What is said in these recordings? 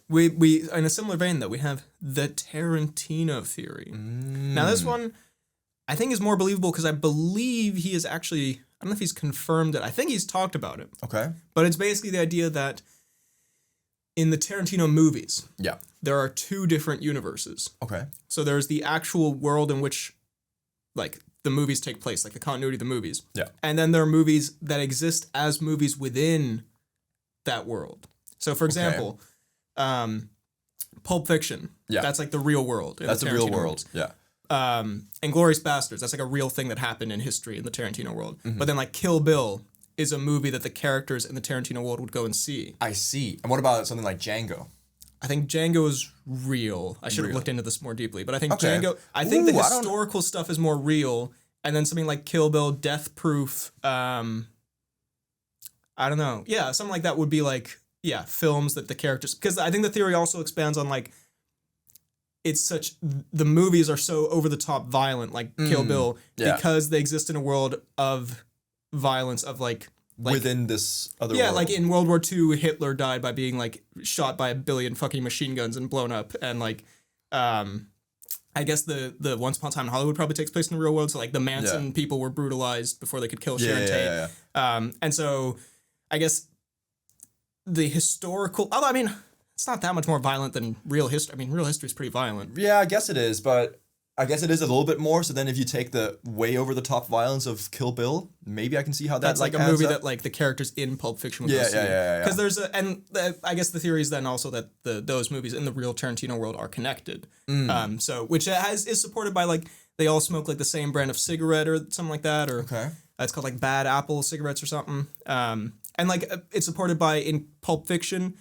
We in a similar vein though, we have the Tarantino theory. Now this one, I think is more believable because I believe he is actually, I don't know if he's confirmed it. I think he's talked about it. Okay. But it's basically the idea that in the Tarantino movies, there are two different universes. Okay. So there's the actual world in which, like, the movies take place, like the continuity of the movies. Yeah. And then there are movies that exist as movies within that world. So, for example, Pulp Fiction. Yeah. That's like the real world. That's the real world. Yeah. Inglourious Basterds. That's like a real thing that happened in history in the Tarantino world. But then like Kill Bill is a movie that the characters in the Tarantino world would go and see. I see. And what about something like Django? I think Django is real. I should have looked into this more deeply, but I think Django. I think the historical stuff is more real, and then something like Kill Bill, Death Proof. I don't know. Yeah, something like that would be like films that the characters. Because I think the theory also expands on like. The movies are so over the top violent, like Kill Bill, because they exist in a world of violence of like within this other world. Like in World War II, Hitler died by being like shot by 1 billion fucking machine guns and blown up. And like, I guess the Once Upon a Time in Hollywood probably takes place in the real world. So like the Manson people were brutalized before they could kill Sharon Tate. And so I guess the historical, although I mean, it's not that much more violent than real history. I mean, real history is pretty violent. Yeah, I guess it is, but I guess it is a little bit more. So then if you take the way over the top violence of Kill Bill, maybe I can see how that's like a movie that like the characters in Pulp Fiction would go see. Because there's I guess the theory is then also that those movies in the real Tarantino world are connected. So which is supported by like they all smoke like the same brand of cigarette or something like that, or it's called like Bad Apple cigarettes or something. And like it's supported by in Pulp Fiction,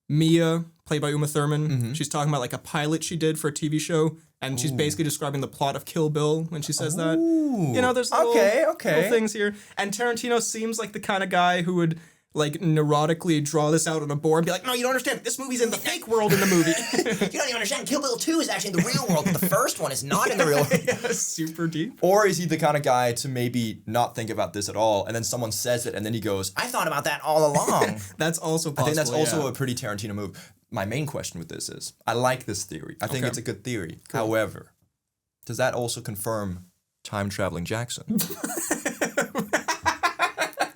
Mia, played by Uma Thurman, she's talking about like a pilot she did for a TV show. And she's basically describing the plot of Kill Bill when she says that. You know, there's little things here. And Tarantino seems like the kind of guy who would like neurotically draw this out on a board and be like, no, you don't understand. This movie's in the fake world in the movie. You don't even understand. Kill Bill 2 is actually in the real world, but the first one is not in the real world. Super deep. Or is he the kind of guy to maybe not think about this at all, and then someone says it, and then he goes, I thought about that all along. That's also possible. I think that's also a pretty Tarantino move. My main question with this is, I like this theory. I think it's a good theory. Cool. However, does that also confirm time-traveling Jackson?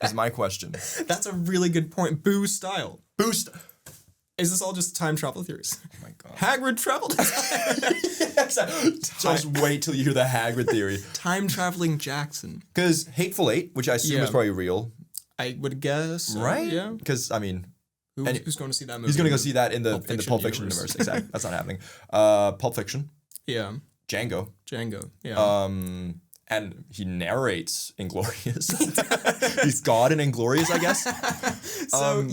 Is my question. That's a really good point. Boo style. Boost. Is this all just time travel theories? Oh my god. Hagrid traveled. Just wait till you hear the Hagrid theory. Time traveling Jackson. Because Hateful Eight, which I assume is probably real. I would guess. Right? Yeah. Because, I mean... Who's going to see that movie? He's going to go see that in the Pulp Fiction universe. Exactly. That's not happening. Pulp Fiction. Yeah. Django. Yeah. And he narrates Inglourious. He's God in Inglourious, I guess. So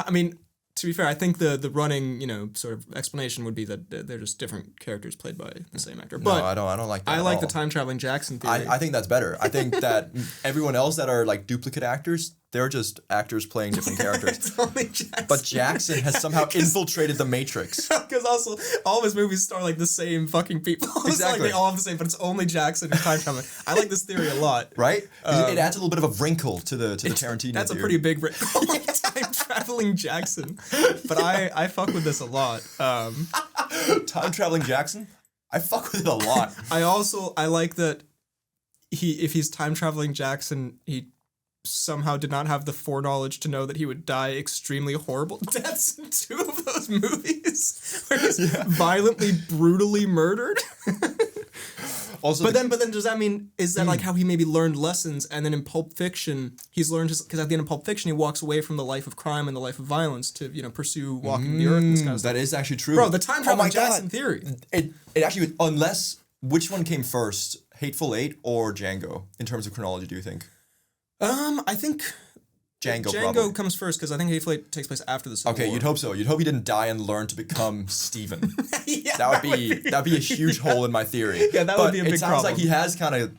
I mean, to be fair, I think the running sort of explanation would be that they're just different characters played by the same actor. But no, I don't like that. I like the time traveling Jackson theory. I think that's better. I think that everyone else that are like duplicate actors, they're just actors playing different characters. It's only Jackson. But Jackson has somehow infiltrated the Matrix. Because also, all of his movies star like the same fucking people. Exactly. Like they all have the same, but it's only Jackson who's time traveling. I like this theory a lot. Right? It adds a little bit of a wrinkle to the Tarantino That's theory. A pretty big wrinkle. Time traveling Jackson. But I fuck with this a lot. Time traveling Jackson? I fuck with it a lot. I like that if he's time traveling Jackson, he somehow did not have the foreknowledge to know that he would die extremely horrible deaths in 2 of those movies where he's violently, brutally murdered. Also, but then does that mean, is that like how he maybe learned lessons, and then in Pulp Fiction he's learned because at the end of Pulp Fiction he walks away from the life of crime and the life of violence to pursue walking the earth and this kind of stuff. That is actually true. Bro, the time traveling Jackson theory. It actually, unless, which one came first, Hateful Eight or Django, in terms of chronology, do you think? I think Django comes first because I think Hateful Eight takes place after the Civil War. Okay, you'd hope so. You'd hope he didn't die and learn to become Steven. That would be a huge hole in my theory. Yeah, that would be a big problem. It sounds like he has kind of...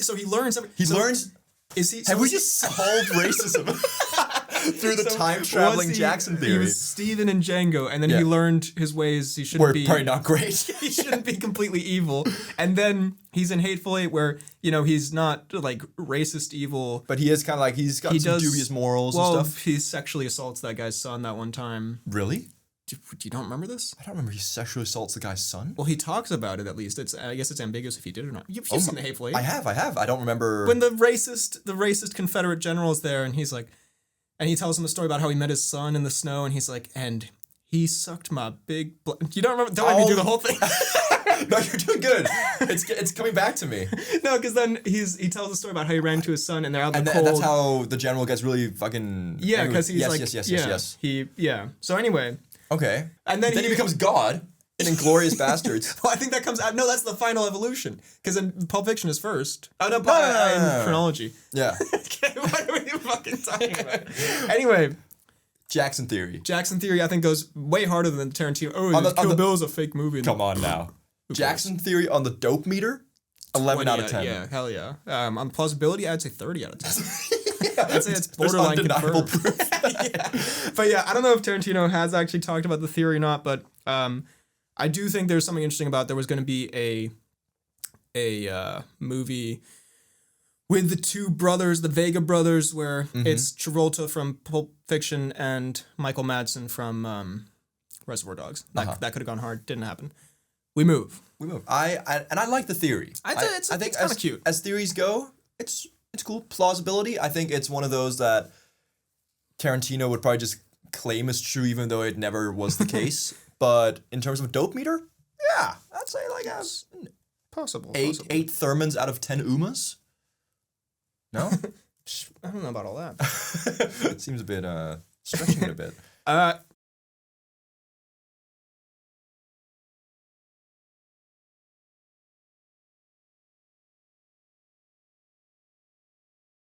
So he learns... Learns... Is he... Have we just solved racism? Through the time-traveling Jackson theory. He was Steven in Django, and then he learned his ways. He shouldn't be... probably not great. He shouldn't be completely evil. And then he's in Hateful Eight where, he's not, like, racist evil. But he is kind of like, he's got some dubious morals and stuff. He sexually assaults that guy's son that one time. Really? You don't remember this? I don't remember he sexually assaults the guy's son. Well, he talks about it at least. I guess it's ambiguous if he did or not. You've seen the Hateful Eight. I have. I don't remember. When the racist Confederate general is there, and he's like, and he tells him a story about how he met his son in the snow, and he's like, and he sucked my big. You don't remember? Don't let me do the whole thing. No, you're doing good. It's coming back to me. No, because then he tells a story about how he ran to his son, and they're out in the cold. And that's how the general gets really fucking. Yeah, because he's yes. So anyway. Okay. And then he becomes God in Inglourious Bastards. Well, I think that comes out. No, that's the final evolution. Because in Pulp Fiction is first. Oh, no, in chronology. Yeah. Okay, what are we fucking talking about? Anyway. Jackson Theory, I think, goes way harder than Tarantino. Oh, Kill Bill is a fake movie. Come on now. Jackson Theory on the dope meter? 11 out of 10. Yeah, hell yeah. On plausibility, I'd say 30 out of 10. I'd say it's borderline confirmed. Proof. Yeah. But yeah, I don't know if Tarantino has actually talked about the theory or not, but I do think there's something interesting about there was going to be a movie with the two brothers, the Vega brothers, where it's Travolta from Pulp Fiction and Michael Madsen from Reservoir Dogs. That could have gone hard. Didn't happen. We move. I like the theory. I think it's kind of cute. As theories go, it's cool. Plausibility, I think it's one of those that Tarantino would probably just claim is true, even though it never was the case. But in terms of dope meter, yeah, I'd say like possible. 8 Thurmans out of 10 Umas. No, I don't know about all that. Seems a bit stretching it a bit.